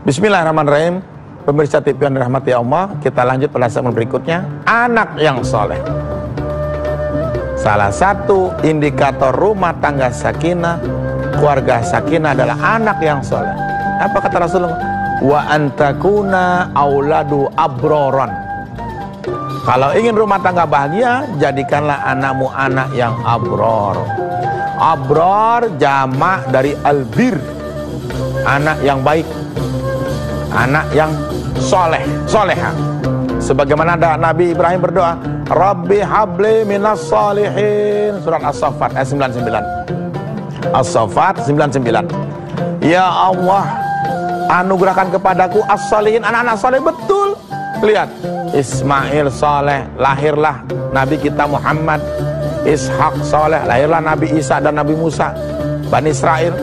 Bismillahirrahmanirrahim. Pemirsa TV yang dirahmati Allah, kita lanjut pada segmen berikutnya, anak yang soleh. Salah satu indikator rumah tangga sakinah, keluarga sakinah adalah anak yang soleh. Apa kata Rasulullah? Wa antakuna auladu abroron. Kalau ingin rumah tangga bahagia, jadikanlah anakmu anak yang abror. Abror jamak dari albir, anak yang baik, anak yang soleh, soleha. Sebagaimana Nabi Ibrahim berdoa, Rabbi habli minas salihin, surat As-Saffat ayat 99. As-Saffat 99. Ya Allah, anugerahkan kepadaku as-salihin, anak-anak soleh. Betul. Lihat, Ismail soleh, lahirlah Nabi kita Muhammad. Ishak soleh, lahirlah Nabi Isa dan Nabi Musa, Bani Israel.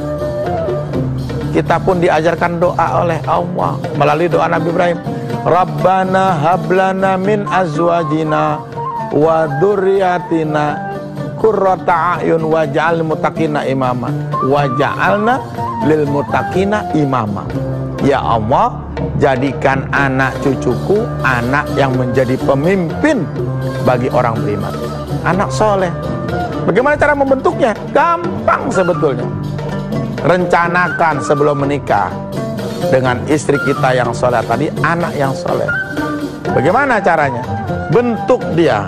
Kita pun diajarkan doa oleh Allah melalui doa Nabi Ibrahim. Rabbana hablana min azwajina wa dzurriyyatina qurrata a'yun waj'alna muttaqina imama waj'alna lil muttaqina imama. Ya Allah, jadikan anak cucuku anak yang menjadi pemimpin bagi orang beriman, anak soleh. Bagaimana cara membentuknya? Gampang sebetulnya. Rencanakan sebelum menikah dengan istri kita yang soleh tadi, anak yang soleh. Bagaimana caranya? Bentuk dia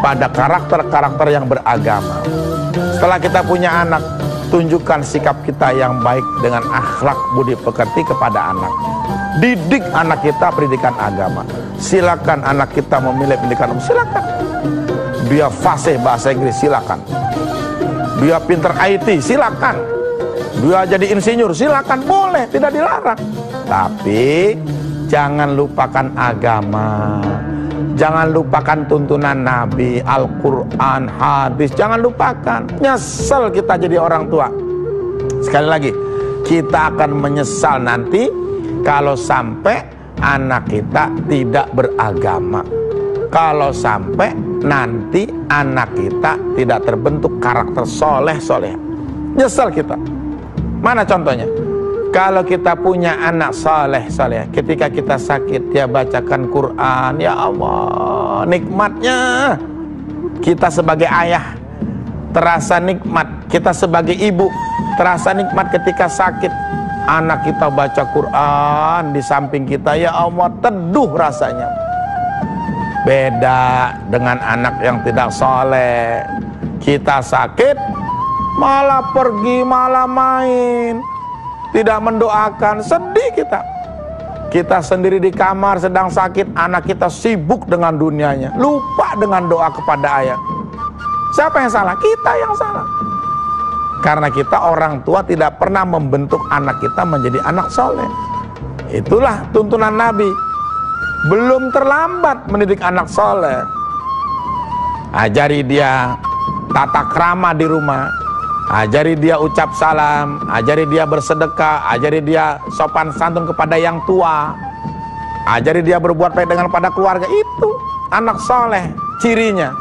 pada karakter-karakter yang beragama. Setelah kita punya anak, tunjukkan sikap kita yang baik dengan akhlak budi pekerti kepada anak. Didik anak kita pendidikan agama. Silakan anak kita memilih pendidikan agama, silakan. Dia fasih bahasa Inggris, silakan. Dia pinter IT, silakan. Dia jadi insinyur, silakan, boleh, tidak dilarang. Tapi jangan lupakan agama, jangan lupakan tuntunan Nabi, Al-Quran, hadis, jangan lupakan. Nyesel kita jadi orang tua. Sekali lagi, kita akan menyesal nanti kalau sampai anak kita tidak beragama, kalau sampai nanti anak kita tidak terbentuk karakter soleh-soleh. Nyesel kita. Mana contohnya? Kalau kita punya anak soleh-soleh, ketika kita sakit dia bacakan Quran, ya Allah, nikmatnya. Kita sebagai ayah terasa nikmat, kita sebagai ibu terasa nikmat ketika sakit. Anak kita baca Quran di samping kita, ya Allah, teduh rasanya. Beda dengan anak yang tidak soleh. Kita sakit malah pergi, malah main, tidak mendoakan, sedih kita. Kita sendiri di kamar sedang sakit, anak kita sibuk dengan dunianya, lupa dengan doa kepada ayah. Siapa yang salah? Kita yang salah. Karena kita orang tua tidak pernah membentuk anak kita menjadi anak soleh. Itulah tuntunan Nabi. Belum terlambat mendidik anak soleh. Ajari dia tata krama di rumah, ajari dia ucap salam, ajari dia bersedekah, ajari dia sopan santun kepada yang tua, ajari dia berbuat baik dengan pada keluarga. Itu anak soleh cirinya.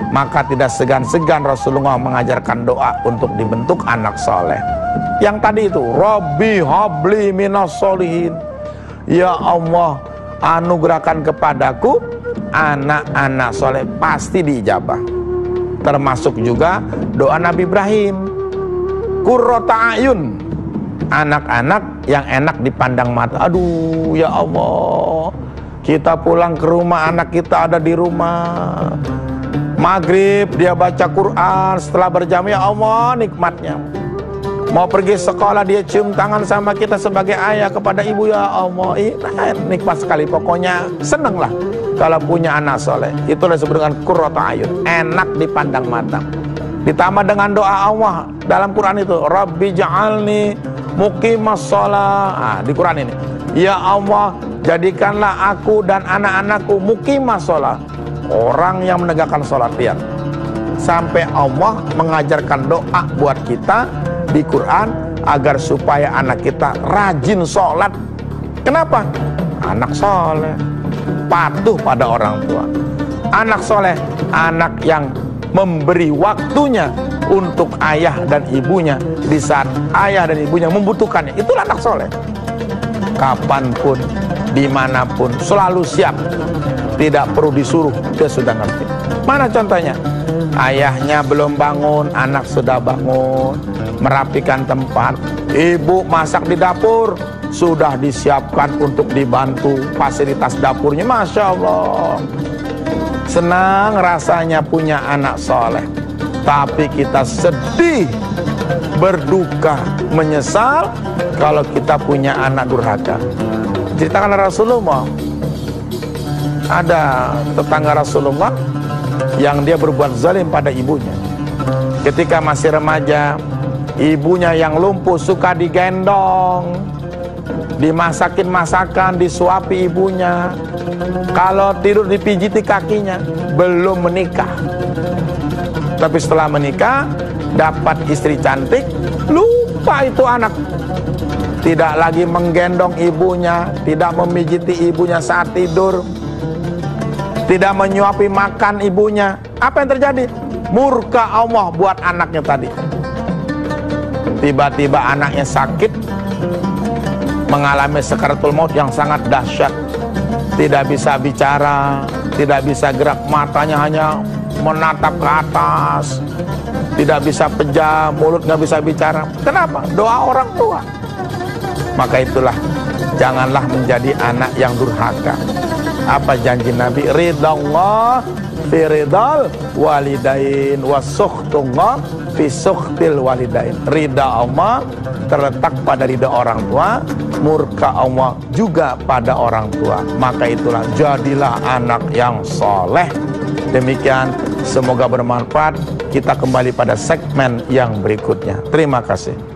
Maka tidak segan-segan Rasulullah mengajarkan doa untuk dibentuk anak soleh. Yang tadi itu, Rabbi habli minas solihin, ya Allah, anugerahkan kepadaku anak-anak soleh. Pasti diijabah. Termasuk juga doa Nabi Ibrahim, qurrata a'yun, anak-anak yang enak dipandang mata. Aduh, ya Allah, kita pulang ke rumah, anak kita ada di rumah, maghrib dia baca Quran, setelah berjam, ya Allah, nikmatnya. Mau pergi sekolah dia cium tangan sama kita sebagai ayah kepada ibu, ya Allah, nikmat sekali. Pokoknya seneng lah kalau punya anak soleh. Itulah disebut dengan qurrata a'yun, enak dipandang mata. Ditambah dengan doa Allah dalam Quran itu, Rabbi ja'alni muqimas shalah. Di Quran ini, ya Allah, jadikanlah aku dan anak-anakku muqimas shalah, orang yang menegakkan sholat. Lihat, sampai Allah mengajarkan doa buat kita di Quran agar supaya anak kita rajin sholat. Kenapa? Anak soleh patuh pada orang tua. Anak soleh, anak yang memberi waktunya untuk ayah dan ibunya di saat ayah dan ibunya membutuhkannya. Itulah anak soleh. kapanpun, dimanapun, selalu siap. Tidak perlu disuruh, dia sudah ngerti. Mana contohnya? Ayahnya belum bangun, anak sudah bangun, merapikan tempat. Ibu masak di dapur, sudah disiapkan untuk dibantu fasilitas dapurnya. Masya Allah, senang rasanya punya anak soleh. Tapi kita sedih, berduka, menyesal kalau kita punya anak durhaka. Ceritakan Rasulullah, ada tetangga Rasulullah yang dia berbuat zalim pada ibunya. Ketika masih remaja, ibunya yang lumpuh suka digendong, dimasakin masakan, disuapi ibunya. Kalau tidur dipijiti kakinya. Belum menikah. Tapi setelah menikah, dapat istri cantik, lupa itu anak. Tidak lagi menggendong ibunya, tidak memijiti ibunya saat tidur, tidak menyuapi makan ibunya. Apa yang terjadi? Murka Allah buat anaknya tadi. Tiba-tiba anaknya sakit, mengalami sakaratul maut yang sangat dahsyat. Tidak bisa bicara, tidak bisa gerak, matanya hanya menatap ke atas, tidak bisa pejam, mulut nggak bisa bicara. Kenapa? Doa orang tua. Maka itulah, janganlah menjadi anak yang durhaka. Apa janji Nabi? Ridallah fi ridal walidain wa sukhtullah fi sukhtil walidain. Ridha Allah terletak pada ridha orang tua, murka Allah juga pada orang tua. Maka itulah, jadilah anak yang soleh. Demikian, semoga bermanfaat. Kita kembali pada segmen yang berikutnya. Terima kasih.